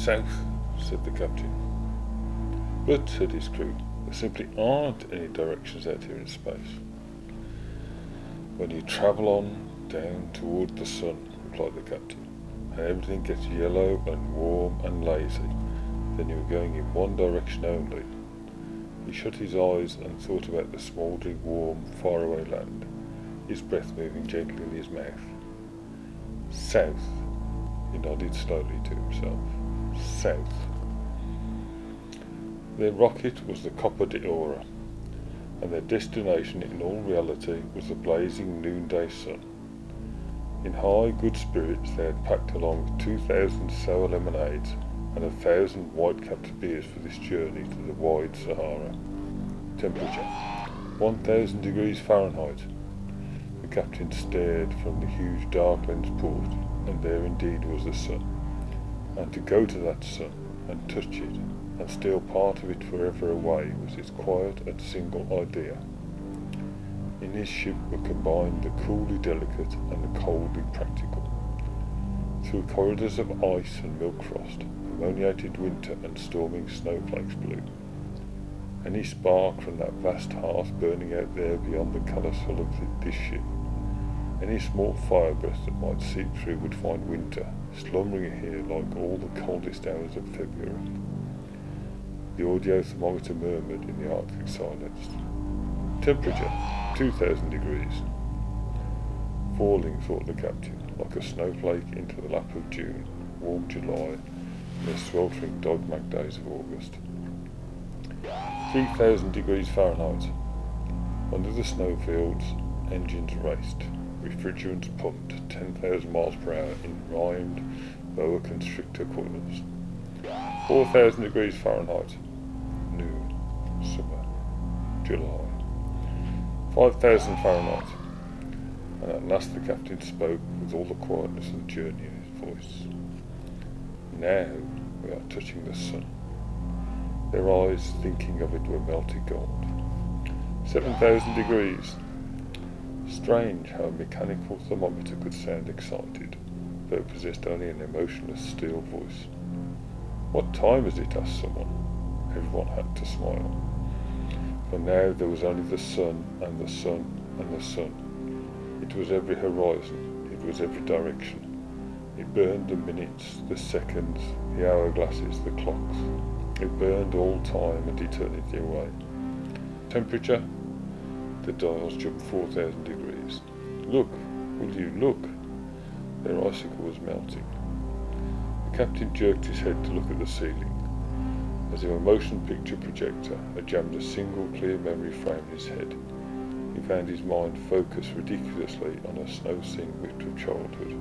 South, said the captain. But, said his crew, there simply aren't any directions out here in space. When you travel on down toward the sun, replied the captain, and everything gets yellow and warm and lazy, then you are going in one direction only. He shut his eyes and thought about the smouldering, warm, faraway land, his breath moving gently in his mouth. South, he nodded slowly to himself. South. Their rocket was the Copa de Oro, and their destination in all reality was the blazing noonday sun. In high good spirits they had packed along 2,000 sour lemonades and 1,000 white-capped beers for this journey to the wide Sahara. Temperature 1,000 degrees Fahrenheit. The captain stared from the huge dark lens port, and there indeed was the sun. And to go to that sun and touch it and steal part of it forever away was his quiet and single idea. In his ship were combined the coolly delicate and the coldly practical. Through corridors of ice and milk frost, ammoniated winter and storming snowflakes blew. Any spark from that vast hearth burning out there beyond the callous hull of this ship, any small fire breath that might seep through would find winter slumbering here like all the coldest hours of February. The audio thermometer murmured in the Arctic silence. Temperature 2,000 degrees. Falling, thought the captain, like a snowflake into the lap of June, warm July, and the sweltering dogmag days of August. 3,000 degrees Fahrenheit. Under the snowfields, engines raced, refrigerants pumped 10,000 miles per hour in rhymed boa constrictor coils. 4,000 degrees Fahrenheit. Noon, summer, July. 5,000 Fahrenheit. And at last the captain spoke with all the quietness of the journey in his voice. Now we are touching the sun. Their eyes, thinking of it, were melted gold. 7,000 degrees. Strange how a mechanical thermometer could sound excited, though it possessed only an emotionless steel voice. What time is it? Asked someone. Everyone had to smile. For now there was only the sun and the sun and the sun. It was every horizon, it was every direction. It burned the minutes, the seconds, the hourglasses, the clocks. It burned all time and eternity away. Temperature? The dials jumped 4,000 degrees. Look, will you look? Their icicle was melting. The captain jerked his head to look at the ceiling. As if a motion picture projector had jammed a single clear memory frame in his head, he found his mind focused ridiculously on a snow scene whipped of childhood.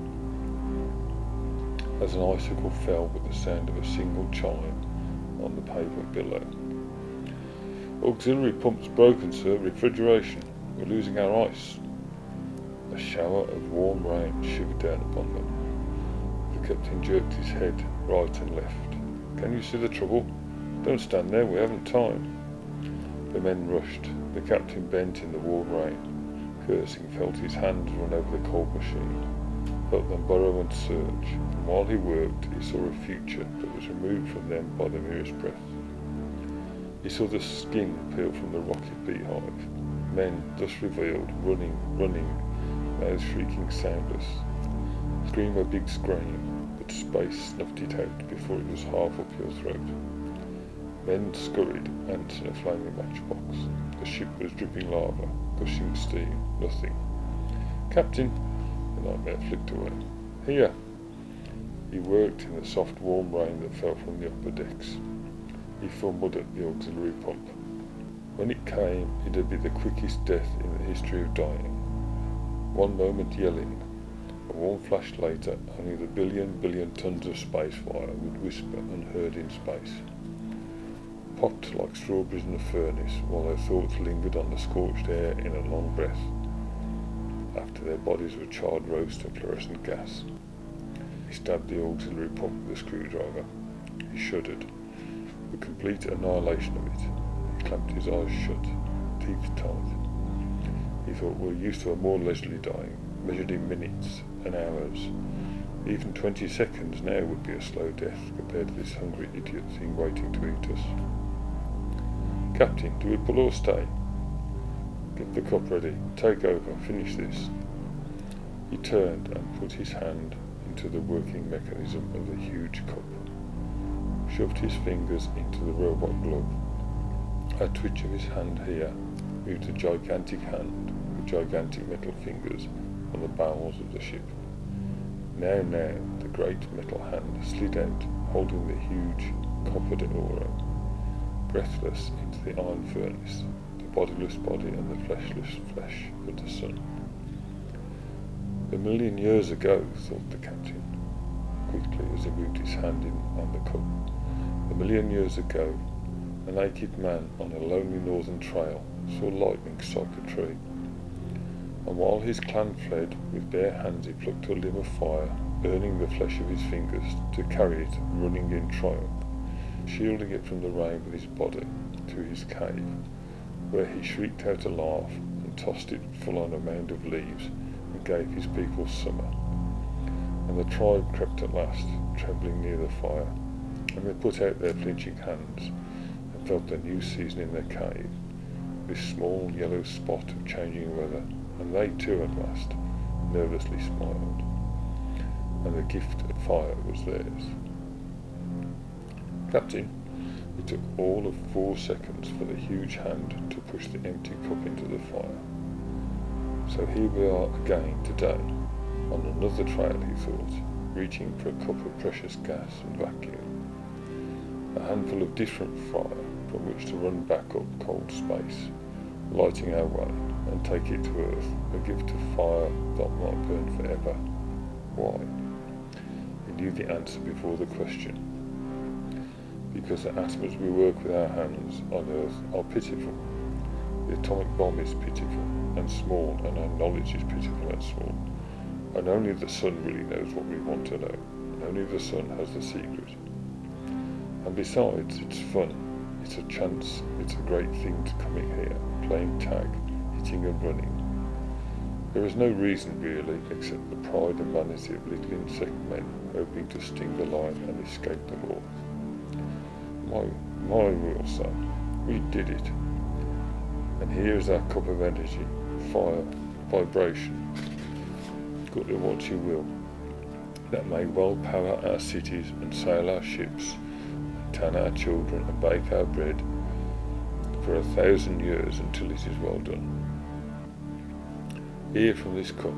As an icicle fell with the sound of a single chime on the pavement below. Auxiliary pumps broken, sir. Refrigeration. We're losing our ice. A shower of warm rain shivered down upon them. The captain jerked his head right and left. Can you see the trouble? Don't stand there, we haven't time. The men rushed. The captain bent in the warm rain, cursing, felt his hands run over the cold machine, felt them burrow and surge, and while he worked he saw a future that was removed from them by the merest breath. He saw the skin peel from the rocket beehive, men thus revealed, running, mouths shrieking soundless. Scream a big scream, but space snuffed it out before it was half up your throat. Men scurried, ants in a flaming matchbox. The ship was dripping lava, gushing steam, nothing. Captain, the nightmare flicked away. Here. He worked in the soft warm rain that fell from the upper decks. He fumbled at the auxiliary pump. When it came, it'd be the quickest death in the history of dying. One moment yelling, a warm flash later, only the billion tons of space fire would whisper unheard in space. Popped like strawberries in a furnace, while their thoughts lingered on the scorched air in a long breath, after their bodies were charred roast and fluorescent gas. He stabbed the auxiliary pump with a screwdriver. He shuddered. The complete annihilation of it. He clamped his eyes shut, teeth tight. He thought, we're used to a more leisurely dying, measured in minutes and hours. Even 20 seconds now would be a slow death compared to this hungry idiot thing waiting to eat us. Captain, do we pull or stay? Get the cup ready. Take over. Finish this. He turned and put his hand into the working mechanism of the huge cup, shoved his fingers into the robot glove. A twitch of his hand here moved a gigantic hand with gigantic metal fingers on the bowels of the ship. Now, the great metal hand slid out, holding the huge copper de oro, breathless into the iron furnace, the bodiless body and the fleshless flesh of the sun. A million years ago, thought the captain, quickly as he moved his hand in on the cup. A million years ago, a naked man on a lonely northern trail saw lightning strike a tree. And while his clan fled, with bare hands he plucked a limb of fire, burning the flesh of his fingers, to carry it, running in triumph, shielding it from the rain with his body, to his cave, where he shrieked out a laugh and tossed it full on a mound of leaves, and gave his people summer. And the tribe crept at last, trembling near the fire, and they put out their flinching hands, and felt the new season in their cave, this small yellow spot of changing weather, and they too at last nervously smiled, and the gift of fire was theirs. Captain, it took all of 4 seconds for the huge hand to push the empty cup into the fire. So here we are again today, on another trail, he thought, reaching for a cup of precious gas and vacuum, a handful of different fire from which to run back up cold space, lighting our way and take it to Earth, a gift of fire that might burn forever. Why? He knew the answer before the question. Because the atoms we work with our hands on Earth are pitiful. The atomic bomb is pitiful and small, and our knowledge is pitiful and small. And only the sun really knows what we want to know. Only the sun has the secret. And besides, it's fun. It's a chance. It's a great thing to coming here, playing tag, hitting and running. There is no reason really, except the pride and vanity of little insect men hoping to sting the lion and escape the law. My we'll say, we did it. And here is our cup of energy, fire, vibration. Call it what you will. That may well power our cities and sail our ships, and tan our children and bake our bread for 1,000 years until it is well done. Here from this cup,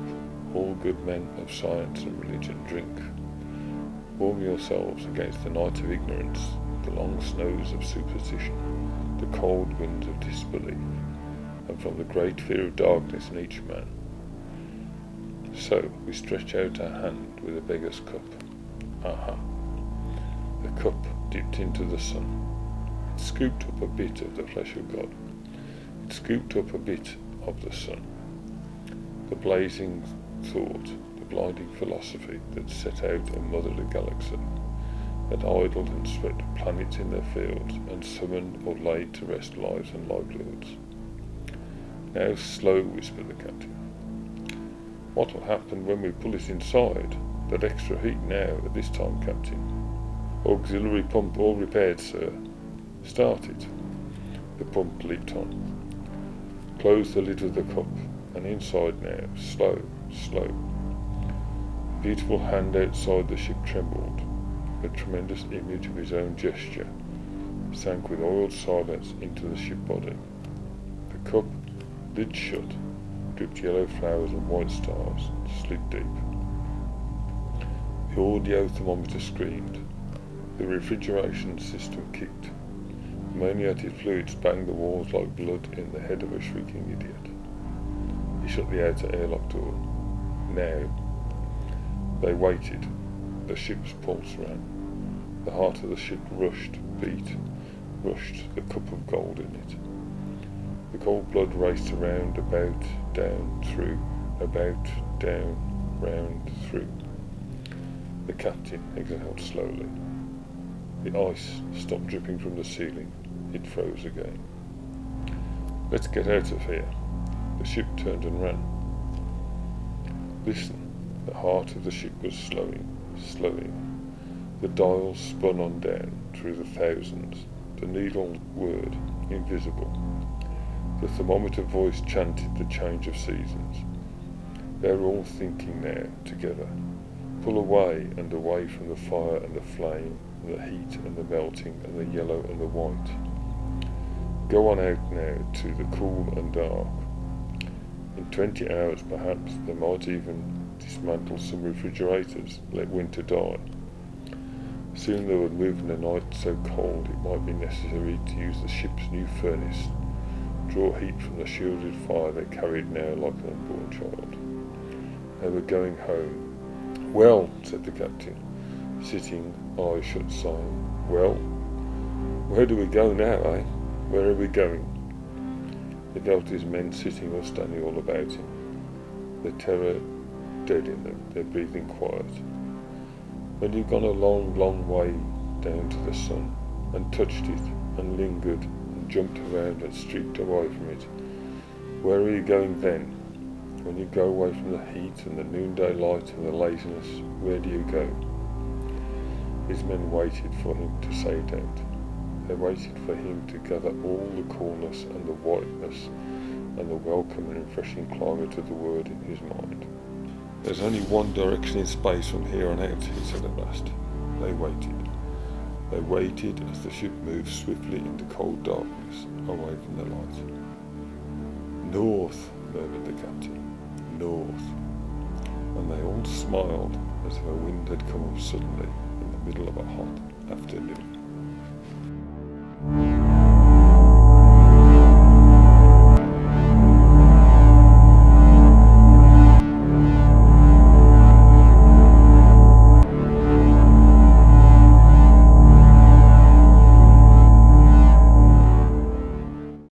all good men of science and religion drink. Warm yourselves against the night of ignorance, the long snows of superstition, the cold winds of disbelief, and from the great fear of darkness in each man. So we stretch out our hand with a beggar's cup. Aha! The cup dipped into the sun. It scooped up a bit of the flesh of God. It scooped up a bit of the sun. The blazing thought, the blinding philosophy that set out and mothered a galaxy, that idled and swept planets in their fields, and summoned or laid to rest lives and livelihoods. Now slow, whispered the captain. What will happen when we pull it inside? That extra heat now, at this time, Captain. Auxiliary pump all repaired, sir. Start it. The pump leaped on. Close the lid of the cup, and inside now, slow, slow. The beautiful hand outside the ship trembled. A tremendous image of his own gesture sank with oiled silence into the ship body. The cup, lid shut, dripped yellow flowers and white stars, slid deep. The audio thermometer screamed. The refrigeration system kicked. Ammoniated fluids banged the walls like blood in the head of a shrieking idiot. He shut the outer airlock door. Now. They waited. The ship's pulse ran. The heart of the ship rushed, beat, rushed, the cup of gold in it. The cold blood raced around, about, down, through, about, down, round, through. The captain exhaled slowly. The ice stopped dripping from the ceiling. It froze again. Let's get out of here. The ship turned and ran. Listen, the heart of the ship was slowing. slowing. The dials spun on down through the thousands, the needle word invisible. The thermometer voice chanted the change of seasons. They're all thinking now, together. Pull away and away from the fire and the flame, and the heat and the melting, and the yellow and the white. Go on out now to the cool and dark. In 20 hours perhaps they might even dismantle some refrigerators, let winter die. Soon they would move in a night so cold it might be necessary to use the ship's new furnace, draw heat from the shielded fire they carried now like an unborn child. They were going home. Well, said the captain, sitting, eyes shut, sighing. Well, where do we go now, eh? Where are we going? He felt his men sitting or standing all about him, the terror dead in them, their breathing quiet. When you've gone a long, long way down to the sun, and touched it, and lingered, and jumped around and streaked away from it, where are you going then? When you go away from the heat and the noonday light and the laziness, where do you go? His men waited for him to say it out. They waited for him to gather all the coolness and the whiteness and the welcome and refreshing climate of the word in his mind. There's only one direction in space from here on out, he said at last. They waited. They waited as the ship moved swiftly into cold darkness, away from the light. North, murmured the captain. North. And they all smiled as if a wind had come up suddenly.